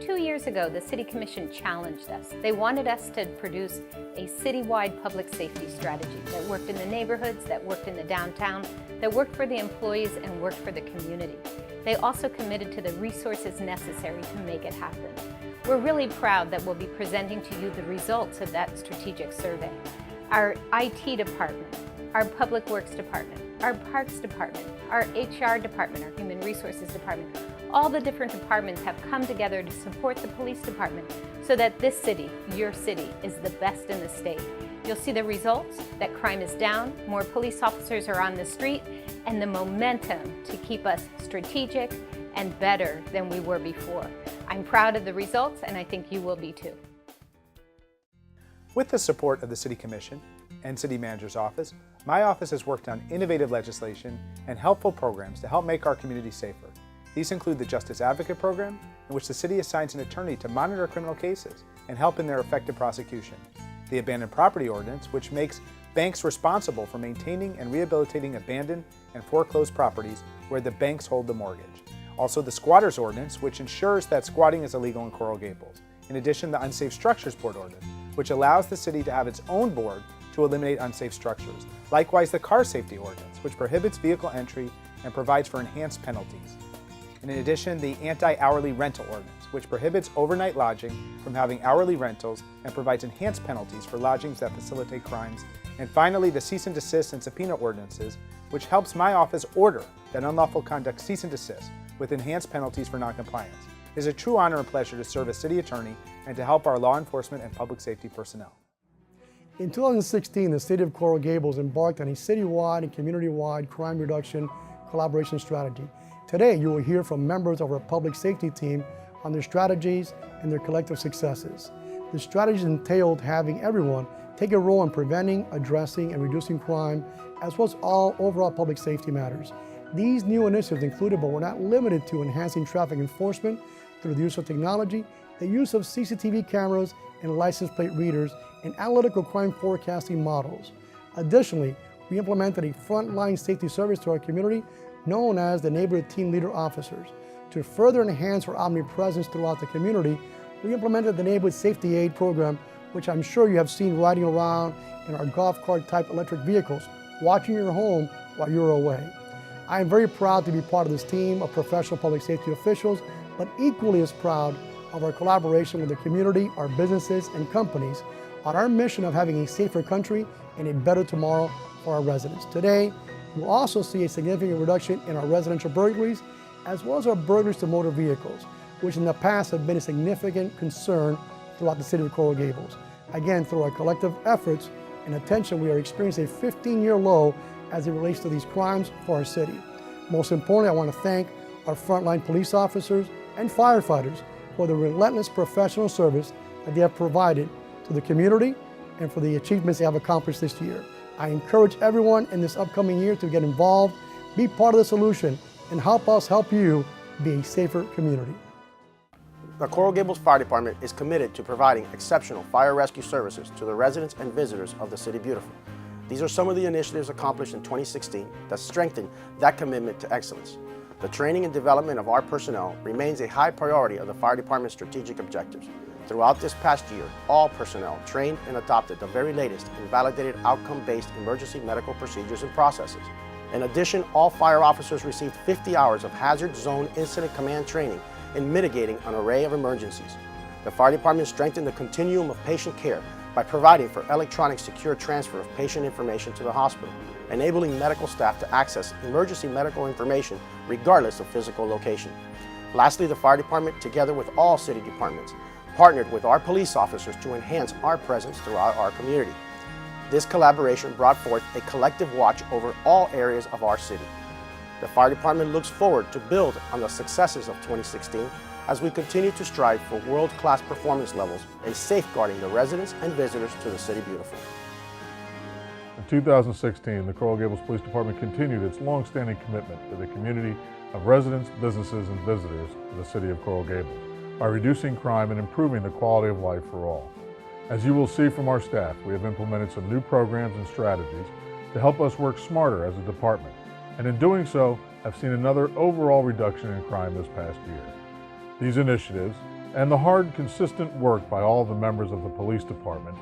2 years ago, the City Commission challenged us. They wanted us to produce a citywide public safety strategy that worked in the neighborhoods, that worked in the downtown, that worked for the employees and worked for the community. They also committed to the resources necessary to make it happen. We're really proud that we'll be presenting to you the results of that strategic survey. Our IT department, our Public Works department, our Parks department, our HR department, our Human Resources department, all the different departments have come together to support the police department so that this city, your city, is the best in the state. You'll see the results, that crime is down, more police officers are on the street, and the momentum to keep us strategic and better than we were before. I'm proud of the results, and I think you will be too. With the support of the City Commission and City Manager's Office, my office has worked on innovative legislation and helpful programs to help make our community safer. These include the Justice Advocate Program, in which the city assigns an attorney to monitor criminal cases and help in their effective prosecution. The Abandoned Property Ordinance, which makes banks responsible for maintaining and rehabilitating abandoned and foreclosed properties where the banks hold the mortgage. Also the Squatters Ordinance, which ensures that squatting is illegal in Coral Gables. In addition, the Unsafe Structures Board Ordinance, which allows the city to have its own board to eliminate unsafe structures. Likewise, the Car Safety Ordinance, which prohibits vehicle entry and provides for enhanced penalties. And in addition, the Anti-Hourly Rental Ordinance, which prohibits overnight lodging from having hourly rentals and provides enhanced penalties for lodgings that facilitate crimes. And finally, the Cease and Desist and Subpoena Ordinances, which helps my office order that unlawful conduct cease and desist with enhanced penalties for noncompliance. It is a true honor and pleasure to serve as City Attorney and to help our law enforcement and public safety personnel. In 2016, the City of Coral Gables embarked on a citywide and community-wide crime reduction collaboration strategy. Today, you will hear from members of our public safety team on their strategies and their collective successes. The strategies entailed having everyone take a role in preventing, addressing, and reducing crime, as well as all overall public safety matters. These new initiatives included, but were not limited to, enhancing traffic enforcement through the use of technology, the use of CCTV cameras and license plate readers, and analytical crime forecasting models. Additionally, we implemented a frontline safety service to our community known as the Neighborhood Team Leader Officers. To further enhance our omnipresence throughout the community, we implemented the Neighborhood Safety Aid Program, which I'm sure you have seen riding around in our golf cart type electric vehicles, watching your home while you're away. I am very proud to be part of this team of professional public safety officials, but equally as proud of our collaboration with the community, our businesses, and companies on our mission of having a safer country and a better tomorrow for our residents. Today, we'll also see a significant reduction in our residential burglaries, as well as our burglaries to motor vehicles, which in the past have been a significant concern throughout the city of Coral Gables. Again, through our collective efforts and attention, we are experiencing a 15-year low as it relates to these crimes for our city. Most importantly, I want to thank our frontline police officers and firefighters for the relentless professional service that they have provided to the community and for the achievements they have accomplished this year. I encourage everyone in this upcoming year to get involved, be part of the solution, and help us help you be a safer community. The Coral Gables Fire Department is committed to providing exceptional fire rescue services to the residents and visitors of the City Beautiful. These are some of the initiatives accomplished in 2016 that strengthen that commitment to excellence. The training and development of our personnel remains a high priority of the Fire Department's strategic objectives. Throughout this past year, all personnel trained and adopted the very latest and validated outcome-based emergency medical procedures and processes. In addition, all fire officers received 50 hours of hazard zone incident command training in mitigating an array of emergencies. The Fire Department strengthened the continuum of patient care by providing for electronic secure transfer of patient information to the hospital, enabling medical staff to access emergency medical information regardless of physical location. Lastly, the Fire Department, together with all city departments, partnered with our police officers to enhance our presence throughout our community. This collaboration brought forth a collective watch over all areas of our city. The Fire Department looks forward to build on the successes of 2016 as we continue to strive for world-class performance levels in safeguarding the residents and visitors to the City Beautiful. In 2016, the Coral Gables Police Department continued its long-standing commitment to the community of residents, businesses, and visitors to the City of Coral Gables by reducing crime and improving the quality of life for all. As you will see from our staff, we have implemented some new programs and strategies to help us work smarter as a department, and in doing so, have seen another overall reduction in crime this past year. These initiatives, and the hard, consistent work by all the members of the police department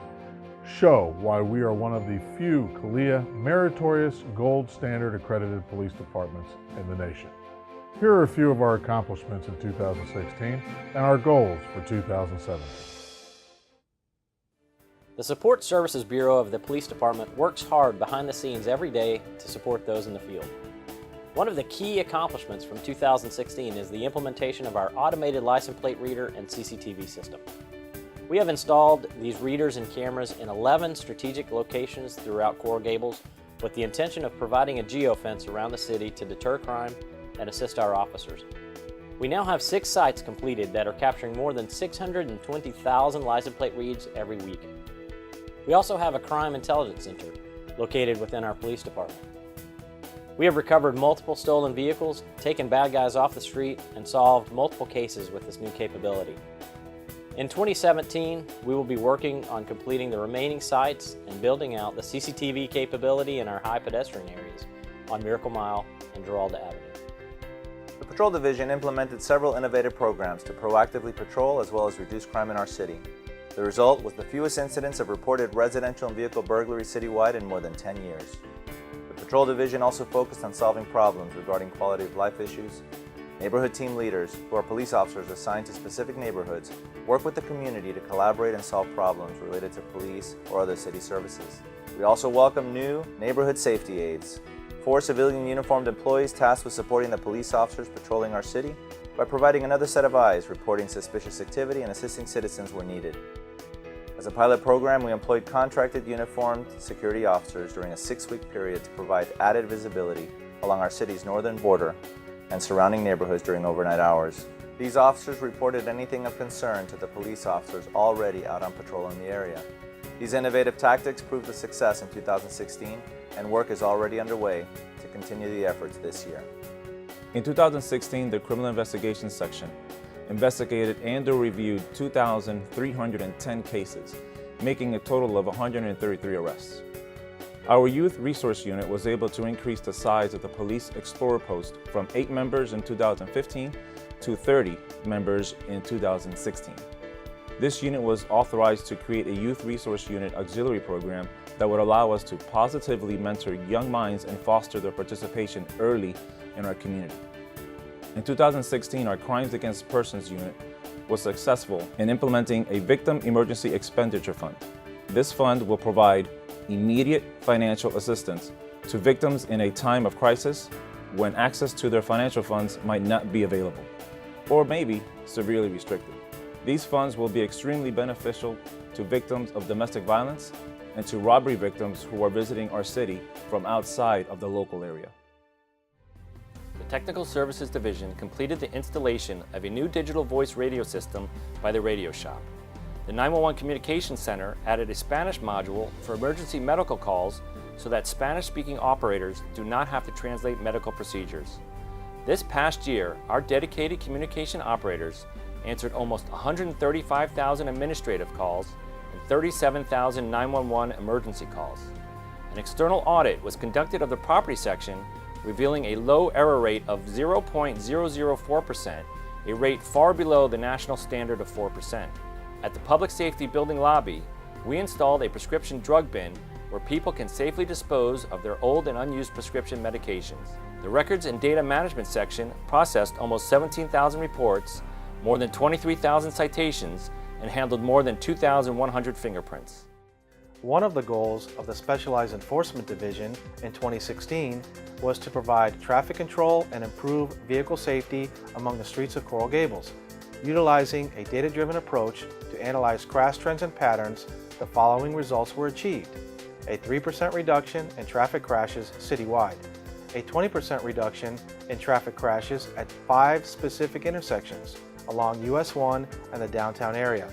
show why we are one of the few CALEA meritorious gold standard accredited police departments in the nation. Here are a few of our accomplishments in 2016 and our goals for 2017. The Support Services Bureau of the Police Department works hard behind the scenes every day to support those in the field. One of the key accomplishments from 2016 is the implementation of our automated license plate reader and CCTV system. We have installed these readers and cameras in 11 strategic locations throughout Coral Gables with the intention of providing a geofence around the city to deter crime and assist our officers. We now have 6 sites completed that are capturing more than 620,000 license plate reads every week. We also have a crime intelligence center located within our police department. We have recovered multiple stolen vehicles, taken bad guys off the street, and solved multiple cases with this new capability. In 2017, we will be working on completing the remaining sites and building out the CCTV capability in our high pedestrian areas on Miracle Mile and Giralda Avenue. The Patrol Division implemented several innovative programs to proactively patrol as well as reduce crime in our city. The result was the fewest incidents of reported residential and vehicle burglary citywide in more than 10 years. The Patrol Division also focused on solving problems regarding quality of life issues. Neighborhood team leaders, who are police officers assigned to specific neighborhoods, work with the community to collaborate and solve problems related to police or other city services. We also welcome new neighborhood safety aides, 4 civilian uniformed employees tasked with supporting the police officers patrolling our city by providing another set of eyes, reporting suspicious activity and assisting citizens where needed. As a pilot program, we employed contracted uniformed security officers during a 6-week period to provide added visibility along our city's northern border and surrounding neighborhoods during overnight hours. These officers reported anything of concern to the police officers already out on patrol in the area. These innovative tactics proved a success in 2016, and work is already underway to continue the efforts this year. In 2016, the Criminal Investigations Section investigated and/or reviewed 2,310 cases, making a total of 133 arrests. Our Youth Resource Unit was able to increase the size of the Police Explorer Post from 8 members in 2015 to 30 members in 2016. This unit was authorized to create a Youth Resource Unit auxiliary program that would allow us to positively mentor young minds and foster their participation early in our community. In 2016, our Crimes Against Persons unit was successful in implementing a Victim Emergency Expenditure Fund. This fund will provide immediate financial assistance to victims in a time of crisis when access to their financial funds might not be available, or maybe severely restricted. These funds will be extremely beneficial to victims of domestic violence and to robbery victims who are visiting our city from outside of the local area. The Technical Services Division completed the installation of a new digital voice radio system by the Radio Shop. The 911 Communications Center added a Spanish module for emergency medical calls so that Spanish-speaking operators do not have to translate medical procedures. This past year, our dedicated communication operators answered almost 135,000 administrative calls and 37,000 911 emergency calls. An external audit was conducted of the property section, revealing a low error rate of 0.004%, a rate far below the national standard of 4%. At the Public Safety Building lobby, we installed a prescription drug bin where people can safely dispose of their old and unused prescription medications. The Records and Data Management section processed almost 17,000 reports, more than 23,000 citations, and handled more than 2,100 fingerprints. One of the goals of the Specialized Enforcement Division in 2016 was to provide traffic control and improve vehicle safety among the streets of Coral Gables. Utilizing a data-driven approach to analyze crash trends and patterns, the following results were achieved: a 3% reduction in traffic crashes citywide, a 20% reduction in traffic crashes at 5 specific intersections along US 1 and the downtown area,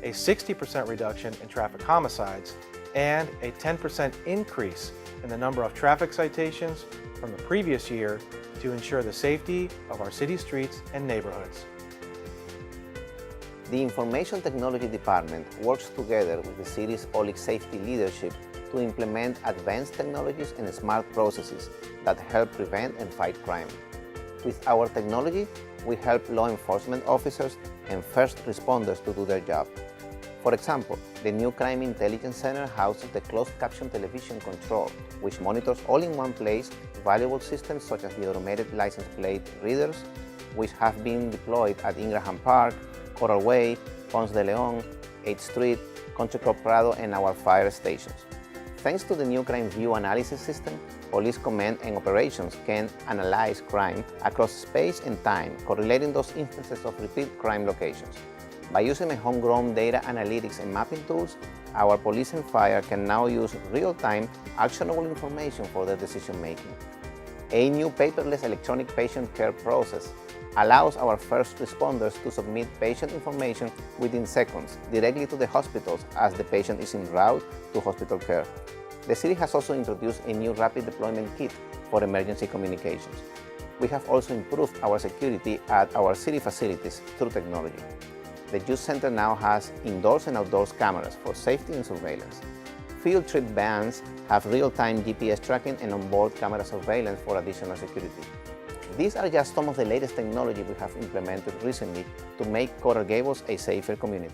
a 60% reduction in traffic homicides, and a 10% increase in the number of traffic citations from the previous year to ensure the safety of our city streets and neighborhoods. The Information Technology Department works together with the city's public safety leadership to implement advanced technologies and smart processes that help prevent and fight crime. With our technology, we help law enforcement officers and first responders to do their job. For example, the new Crime Intelligence Center houses the closed caption television control, which monitors all in one place valuable systems such as the automated license plate readers, which have been deployed at Ingraham Park, Coral Way, Ponce de Leon, 8th Street, Country Club Prado, and our fire stations. Thanks to the new crime view analysis system, Police Command and Operations can analyze crime across space and time, correlating those instances of repeat crime locations. By using homegrown data analytics and mapping tools, our police and fire can now use real-time, actionable information for their decision-making. A new paperless electronic patient care process allows our first responders to submit patient information within seconds directly to the hospitals as the patient is en route to hospital care. The city has also introduced a new rapid deployment kit for emergency communications. We have also improved our security at our city facilities through technology. The youth center now has indoors and outdoors cameras for safety and surveillance. Field trip vans have real-time GPS tracking and onboard camera surveillance for additional security. These are just some of the latest technology we have implemented recently to make Coral Gables a safer community.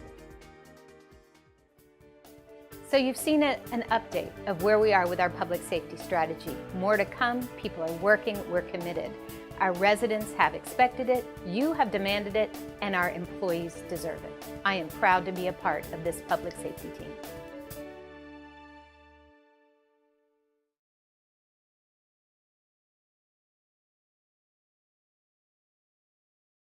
So you've seen an update of where we are with our public safety strategy. More to come, people are working, we're committed. Our residents have expected it, you have demanded it, and our employees deserve it. I am proud to be a part of this public safety team.